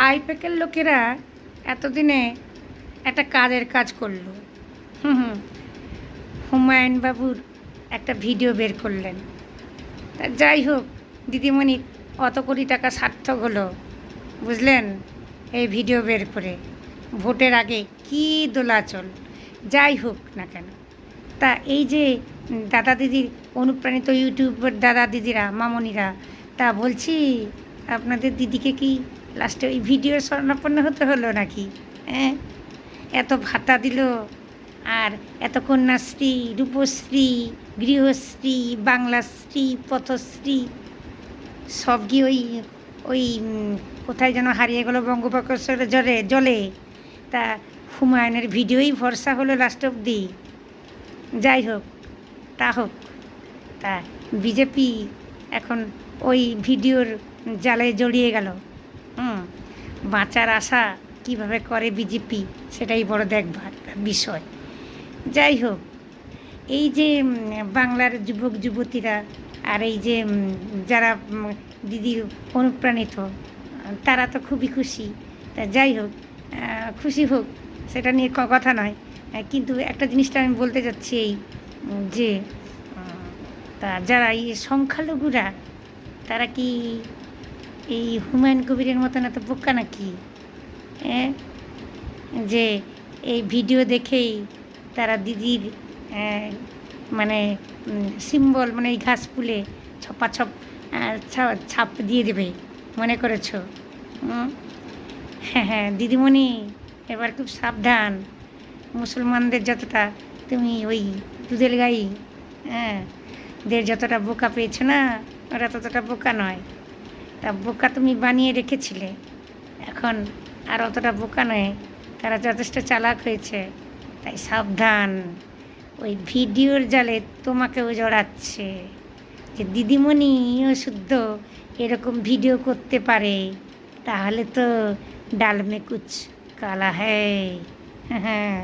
আইপ্যাকের লোকেরা এতদিনে একটা কাজের কাজ করলো। হুমায়ুন বাবুর একটা ভিডিও বের করলেন। তা যাই হোক, দিদিমণি অত কোটি টাকা সার্থক হলো, বুঝলেন, এই ভিডিও বের করে। ভোটের আগে কি দোলাচল, যাই হোক না কেন। তা এই যে দাদা দিদির অনুপ্রাণিত ইউটিউবার দাদা দিদিরা, মামনিরা, তা বলছি আপনাদের দিদিকে কি লাস্টে ওই ভিডিও শরণাপন্ন হতে হলো নাকি? হ্যাঁ, এত ভাতা দিল, আর এত কন্যাশ্রী, রূপশ্রী, গৃহশ্রী, বাংলাশ্রী, পথশ্রী, সব কি ওই ওই কোথায় যেন হারিয়ে গেল বঙ্গোপসাগরের জলে। তা হুমায়ুনের ভিডিওই ভরসা হলো লাস্ট অবধি। যাই হোক, তা হোক। তা বিজেপি এখন ওই ভিডিওর জালে জড়িয়ে গেল। বাঁচার আশা কিভাবে করে বিজেপি, সেটাই বড় দেখবার বিষয়। যাই হোক, এই যে বাংলার যুবক যুবতীরা আর এই যে যারা দিদির অনুপ্রাণিত, তারা তো খুবই খুশি। তা যাই হোক, খুশি হোক, সেটা নিয়ে কথা নয়, কিন্তু একটা জিনিসটা আমি বলতে যাচ্ছি, এই যে তা যারা এই সংখ্যালঘুরা, তারা কি এই হুমায়ুন কবিরের মতন এত বোকা নাকি? যে এই ভিডিও দেখেই তারা দিদির মানে সিম্বল, মানে এই ঘাস ফুলে ছপাছপ ছাপ দিয়ে দেবে মনে করেছ? হ্যাঁ, দিদিমণি এবার খুব সাবধান। মুসলমানদের যতটা তুমি ওই দুধের গাই দের যতটা বোকা পেয়েছো না, ওরা ততটা বোকা নয়। তা বোকা তুমি বানিয়ে রেখেছিলে, এখন আর অতটা বোকা নয়, তারা যথেষ্ট চালাক হয়েছে। তাই সাবধান, ওই ভিডিওর জালে তোমাকেও জড়াচ্ছে। যে দিদিমণিও শুদ্ধ এরকম ভিডিও করতে পারে, তাহলে তো ডাল মে কুচ কালা হ্যায়। হ্যাঁ।